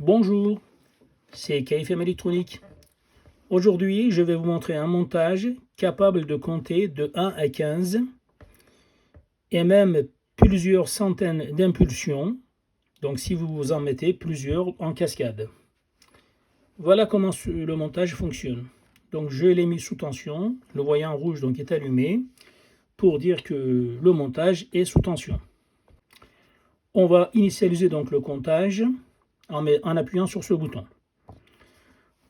Bonjour, c'est KFM Électronique. Aujourd'hui, je vais vous montrer un montage capable de compter de 1 à 15 et même plusieurs centaines d'impulsions, donc si vous en mettez plusieurs en cascade. Voilà comment le montage fonctionne. Donc je l'ai mis sous tension, le voyant rouge donc est allumé pour dire que le montage est sous tension. On va initialiser donc le comptage en appuyant sur ce bouton.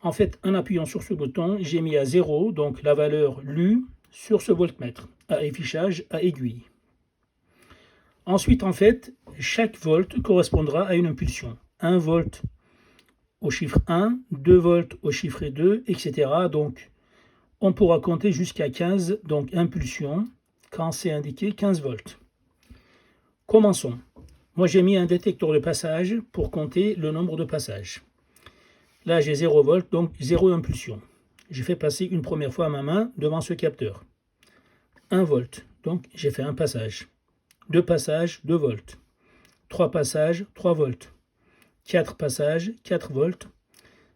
En fait, en appuyant sur ce bouton, j'ai mis à 0, donc la valeur lue sur ce voltmètre, à affichage à aiguille. Ensuite, en fait, chaque volt correspondra à une impulsion. 1 volt au chiffre 1, 2 volts au chiffre 2, etc. Donc, on pourra compter jusqu'à 15 donc impulsions quand c'est indiqué 15 volts. Commençons. Moi, j'ai mis un détecteur de passage pour compter le nombre de passages. Là, j'ai 0 volt, donc 0 impulsion. J'ai fait passer une première fois ma main devant ce capteur. 1 volt, donc j'ai fait un passage. 2 passages, 2 volts. 3 passages, 3 volts. 4 passages, 4 volts.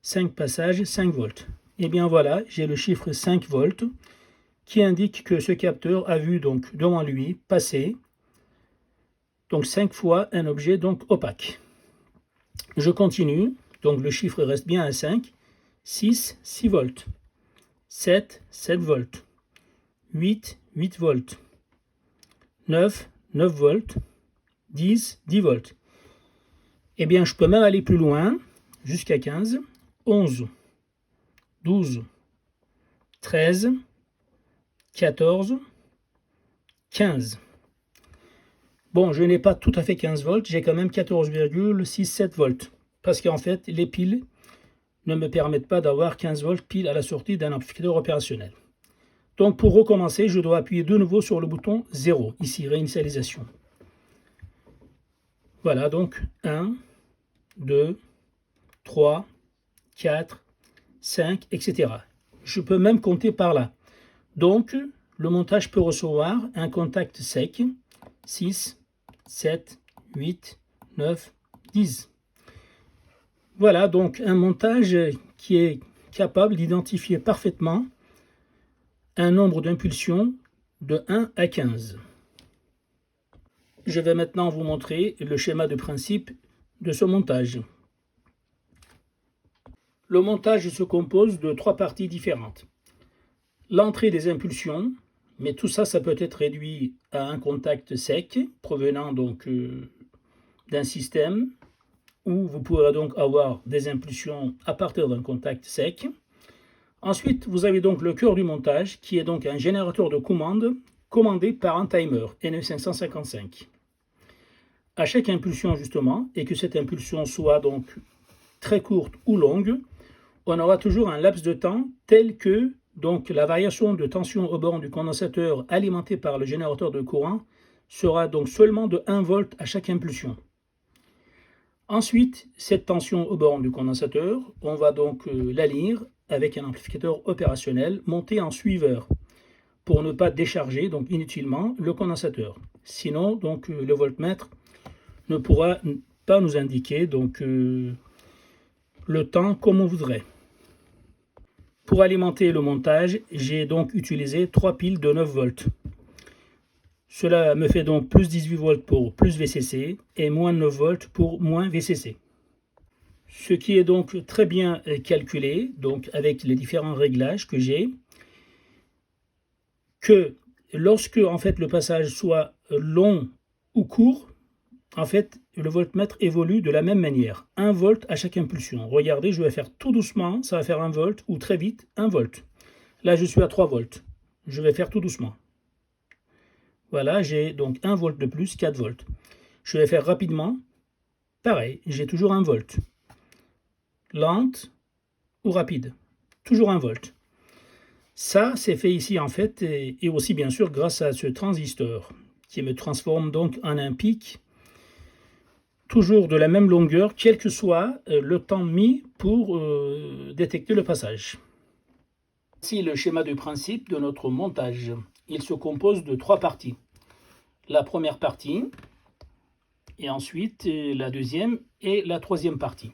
5 passages, 5 volts. Et bien voilà, j'ai le chiffre 5 volts qui indique que ce capteur a vu donc devant lui passer donc 5 fois un objet donc opaque. Je continue. Donc le chiffre reste bien à 5, 6, 6 volts, 7, 7 volts, 8, 8 volts, 9, 9 volts, 10, 10 volts. Eh bien, je peux même aller plus loin, jusqu'à 15, 11, 12, 13, 14, 15. Bon, je n'ai pas tout à fait 15 volts, j'ai quand même 14,67 volts. Parce qu'en fait, les piles ne me permettent pas d'avoir 15 volts pile à la sortie d'un amplificateur opérationnel. Donc pour recommencer, je dois appuyer de nouveau sur le bouton 0, ici réinitialisation. Voilà, donc 1, 2, 3, 4, 5, etc. Je peux même compter par là. Donc le montage peut recevoir un contact sec, 6, 7, 8, 9, 10. Voilà donc un montage qui est capable d'identifier parfaitement un nombre d'impulsions de 1 à 15. Je vais maintenant vous montrer le schéma de principe de ce montage. Le montage se compose de 3 parties différentes. L'entrée des impulsions, mais tout ça, ça peut être réduit à un contact sec provenant donc d'un système où vous pourrez donc avoir des impulsions à partir d'un contact sec. Ensuite, vous avez donc le cœur du montage, qui est donc un générateur de commande commandé par un timer NE555. À chaque impulsion, justement, et que cette impulsion soit donc très courte ou longue, on aura toujours un laps de temps tel que donc la variation de tension au borne du condensateur alimenté par le générateur de courant sera donc seulement de 1 volt à chaque impulsion. Ensuite, cette tension au borne du condensateur, on va donc la lire avec un amplificateur opérationnel monté en suiveur pour ne pas décharger donc inutilement le condensateur. Sinon, donc le voltmètre ne pourra pas nous indiquer donc le temps comme on voudrait. Pour alimenter le montage, j'ai donc utilisé 3 piles de 9 volts. Cela me fait donc plus 18 volts pour plus VCC et moins 9 volts pour moins VCC. Ce qui est donc très bien calculé, donc avec les différents réglages que j'ai, que lorsque en fait le passage soit long ou court, en fait le voltmètre évolue de la même manière. 1 volt à chaque impulsion. Regardez, je vais faire tout doucement, ça va faire 1 volt, ou très vite 1 volt. Là je suis à 3 volts. Je vais faire tout doucement. Voilà, j'ai donc 1 volt de plus, 4 volts. Je vais faire rapidement. Pareil, j'ai toujours 1 volt. Lente ou rapide. Toujours 1 volt. Ça, c'est fait ici en fait, et aussi bien sûr grâce à ce transistor qui me transforme donc en un pic, toujours de la même longueur, quel que soit le temps mis pour détecter le passage. Voici le schéma de principe de notre montage. Il se compose de 3 parties. La première partie, et ensuite la deuxième et la troisième partie.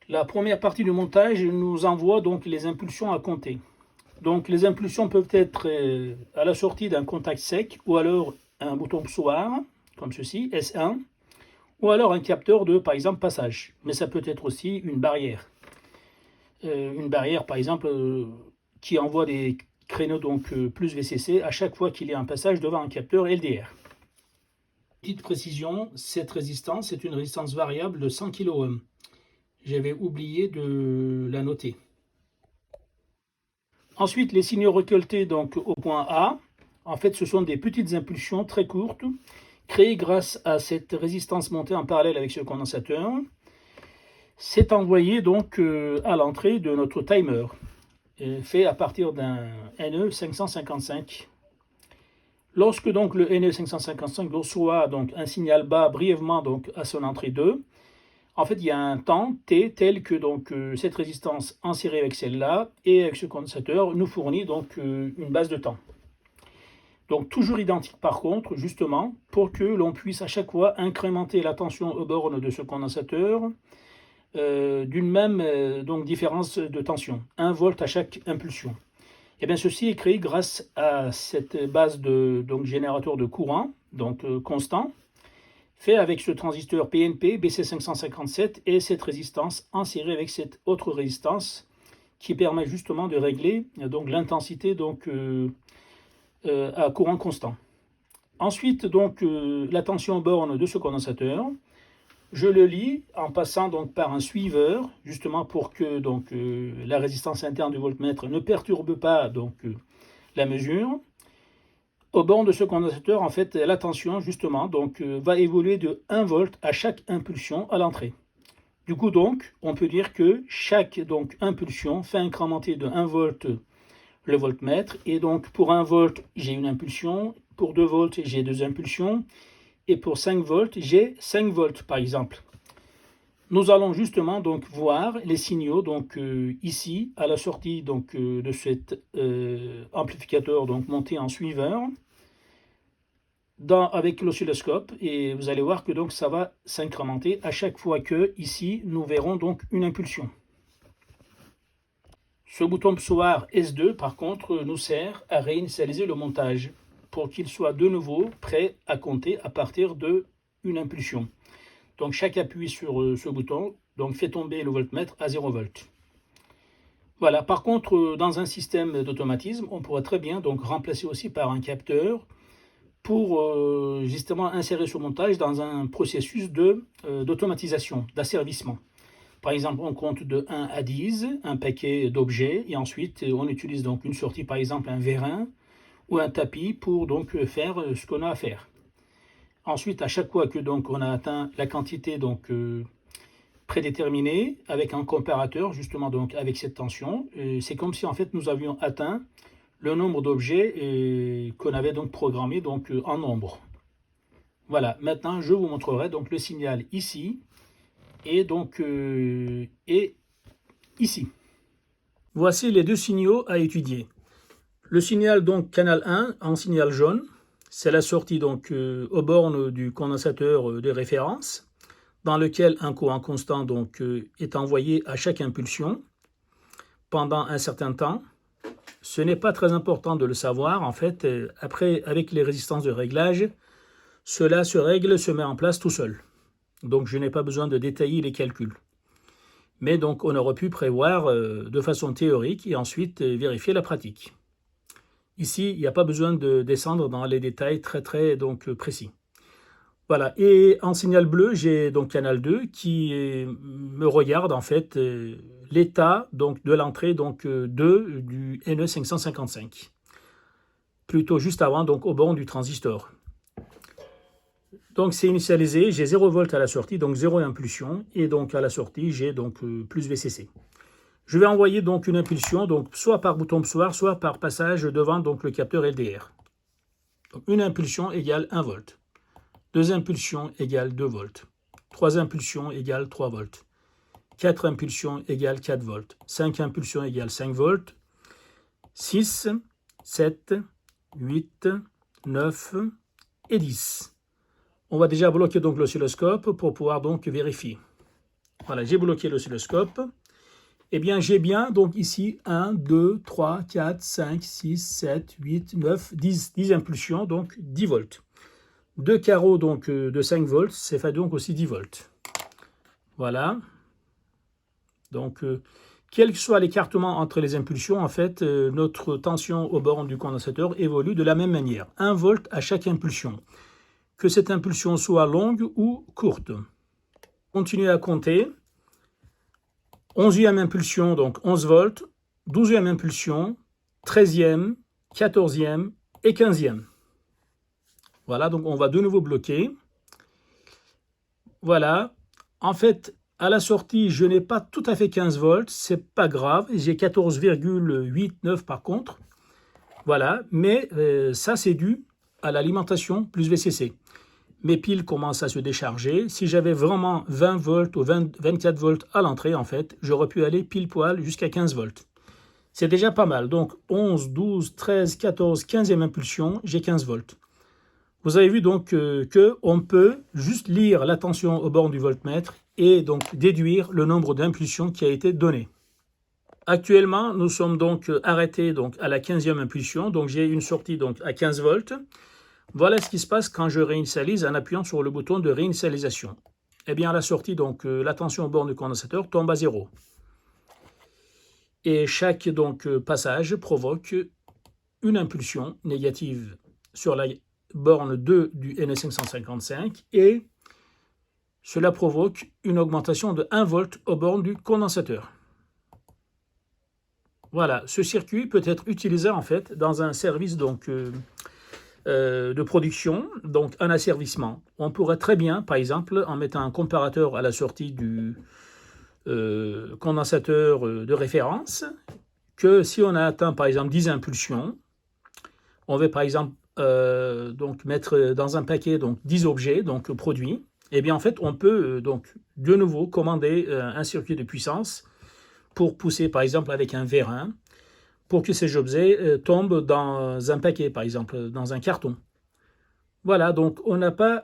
La première partie du montage nous envoie donc les impulsions à compter. Donc les impulsions peuvent être à la sortie d'un contact sec ou alors un bouton poussoir, comme ceci, S1, ou alors un capteur de, par exemple, passage. Mais ça peut être aussi une barrière. Une barrière, par exemple, qui envoie des créneaux donc plus VCC à chaque fois qu'il y a un passage devant un capteur LDR. Petite précision, cette résistance est une résistance variable de 100 kΩ. J'avais oublié de la noter. Ensuite, les signaux récoltés donc au point A, en fait, ce sont des petites impulsions très courtes créées grâce à cette résistance montée en parallèle avec ce condensateur. C'est envoyé donc à l'entrée de notre timer, fait à partir d'un NE 555. Lorsque donc le NE 555 reçoit donc un signal bas brièvement donc à son entrée 2, en fait il y a un temps T tel que donc cette résistance insérée avec celle-là et avec ce condensateur nous fournit donc une base de temps. Donc toujours identique par contre justement pour que l'on puisse à chaque fois incrémenter la tension aux bornes de ce condensateur d'une même donc différence de tension, 1 volt à chaque impulsion. Et bien ceci est créé grâce à cette base de donc, générateur de courant, donc constant, fait avec ce transistor PNP BC557 et cette résistance insérée avec cette autre résistance qui permet justement de régler donc l'intensité donc à courant constant. Ensuite donc la tension borne de ce condensateur. Je le lis en passant donc par un suiveur, justement pour que donc, la résistance interne du voltmètre ne perturbe pas donc, la mesure. Au bord de ce condensateur, en fait, la tension justement donc, va évoluer de 1 volt à chaque impulsion à l'entrée. Du coup donc, on peut dire que chaque donc, impulsion fait incrémenter de 1 volt le voltmètre. Et donc pour 1 volt, j'ai une impulsion. Pour 2 volts, j'ai 2 impulsions. Et pour 5 volts, j'ai 5 volts par exemple. Nous allons justement donc voir les signaux donc ici à la sortie donc de cet amplificateur donc monté en suiveur avec l'oscilloscope et vous allez voir que donc ça va s'incrémenter à chaque fois que ici nous verrons donc une impulsion. Ce bouton poussoir S2 par contre nous sert à réinitialiser le montage pour qu'il soit de nouveau prêt à compter à partir d'une impulsion. Donc chaque appui sur ce bouton donc, fait tomber le voltmètre à 0 volt. Voilà, par contre, dans un système d'automatisme, on pourrait très bien donc, remplacer aussi par un capteur pour justement insérer ce montage dans un processus d'automatisation, d'asservissement. Par exemple, on compte de 1 à 10, un paquet d'objets, et ensuite on utilise donc une sortie, par exemple un vérin ou un tapis pour donc faire ce qu'on a à faire. Ensuite, à chaque fois que donc on a atteint la quantité donc prédéterminée avec un comparateur justement donc avec cette tension, c'est comme si en fait nous avions atteint le nombre d'objets qu'on avait donc programmé donc en nombre. Voilà. Maintenant, je vous montrerai donc le signal ici et donc et ici. Voici les deux signaux à étudier. Le signal donc canal 1 en signal jaune. C'est la sortie donc aux bornes du condensateur de référence, dans lequel un courant constant donc, est envoyé à chaque impulsion pendant un certain temps. Ce n'est pas très important de le savoir. En fait, après, avec les résistances de réglage, cela se met en place tout seul. Donc, je n'ai pas besoin de détailler les calculs. Mais donc, on aurait pu prévoir de façon théorique et ensuite vérifier la pratique. Ici, il n'y a pas besoin de descendre dans les détails très donc, précis. Voilà, et en signal bleu, j'ai donc canal 2 qui me regarde en fait l'état donc, de l'entrée donc, 2 du NE 555. Plutôt juste avant, donc au bord du transistor. Donc c'est initialisé, j'ai 0 volt à la sortie, donc 0 impulsion, et donc à la sortie, j'ai donc plus VCC. Je vais envoyer donc une impulsion, donc soit par bouton poussoir, soit par passage devant donc le capteur LDR. Donc une impulsion égale 1 volt. 2 impulsions égale 2 volts. 3 impulsions égale 3 volts. 4 impulsions égale 4 volts. 5 impulsions égale 5 volts. 6, 7, 8, 9 et 10. On va déjà bloquer donc l'oscilloscope pour pouvoir donc vérifier. Voilà, j'ai bloqué l'oscilloscope. Eh bien, j'ai bien, donc ici, 1, 2, 3, 4, 5, 6, 7, 8, 9, 10 impulsions, donc 10 volts. 2 carreaux donc, de 5 volts, ça fait donc aussi 10 volts. Voilà. Donc, quel que soit l'écartement entre les impulsions, en fait, notre tension aux bornes du condensateur évolue de la même manière. 1 volt à chaque impulsion. Que cette impulsion soit longue ou courte. Continuez à compter. 11e impulsion, donc 11 volts. 12e impulsion, 13e, 14e et 15e. Voilà, donc on va de nouveau bloquer. Voilà. En fait, à la sortie, je n'ai pas tout à fait 15 volts. C'est pas grave. J'ai 14,89 par contre. Voilà. Mais ça, c'est dû à l'alimentation plus VCC. Mes piles commencent à se décharger. Si j'avais vraiment 20 volts ou 24 volts à l'entrée, en fait, j'aurais pu aller pile poil jusqu'à 15 volts. C'est déjà pas mal. Donc 11, 12, 13, 14, 15e impulsion, j'ai 15 volts. Vous avez vu donc qu'on peut juste lire la tension aux bornes du voltmètre et donc déduire le nombre d'impulsions qui a été donné. Actuellement, nous sommes donc arrêtés donc, à la 15e impulsion. Donc j'ai une sortie donc, à 15 volts. Voilà ce qui se passe quand je réinitialise en appuyant sur le bouton de réinitialisation. Eh bien, à la sortie, donc, la tension aux bornes du condensateur tombe à 0. Et chaque donc, passage provoque une impulsion négative sur la borne 2 du NS555 et cela provoque une augmentation de 1 volt aux bornes du condensateur. Voilà, ce circuit peut être utilisé en fait dans un service donc, de production, donc un asservissement. On pourrait très bien, par exemple, en mettant un comparateur à la sortie du condensateur de référence, que si on a atteint par exemple 10 impulsions, on veut par exemple donc mettre dans un paquet donc 10 objets donc produits, et bien en fait on peut donc de nouveau commander un circuit de puissance pour pousser par exemple avec un vérin pour que ces objets tombent dans un paquet, par exemple, dans un carton. Voilà, donc on n'a pas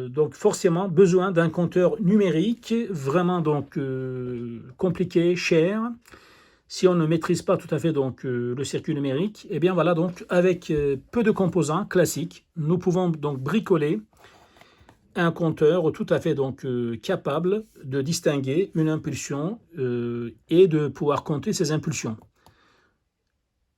donc forcément besoin d'un compteur numérique vraiment donc compliqué, cher. Si on ne maîtrise pas tout à fait donc le circuit numérique, et bien voilà, donc avec peu de composants classiques, nous pouvons donc bricoler un compteur tout à fait donc capable de distinguer une impulsion et de pouvoir compter ces impulsions.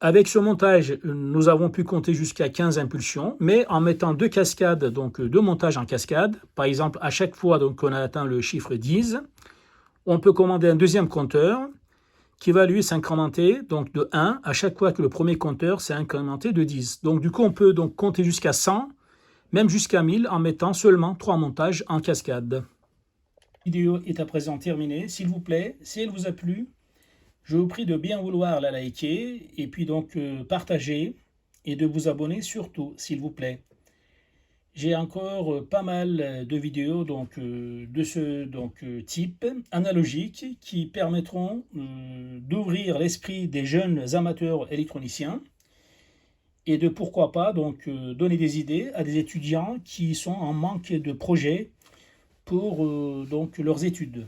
Avec ce montage, nous avons pu compter jusqu'à 15 impulsions, mais en mettant deux cascades, donc deux montages en cascade, par exemple à chaque fois qu'on a atteint le chiffre 10, on peut commander un deuxième compteur qui va lui s'incrémenter donc de 1 à chaque fois que le premier compteur s'est incrémenté de 10. Donc du coup, on peut donc compter jusqu'à 100, même jusqu'à 1000 en mettant seulement 3 montages en cascade. La vidéo est à présent terminée. S'il vous plaît, si elle vous a plu, je vous prie de bien vouloir la liker et puis donc partager et de vous abonner surtout, s'il vous plaît. J'ai encore pas mal de vidéos donc, de ce type, analogiques, qui permettront d'ouvrir l'esprit des jeunes amateurs électroniciens et de pourquoi pas donc, donner des idées à des étudiants qui sont en manque de projets pour donc, leurs études.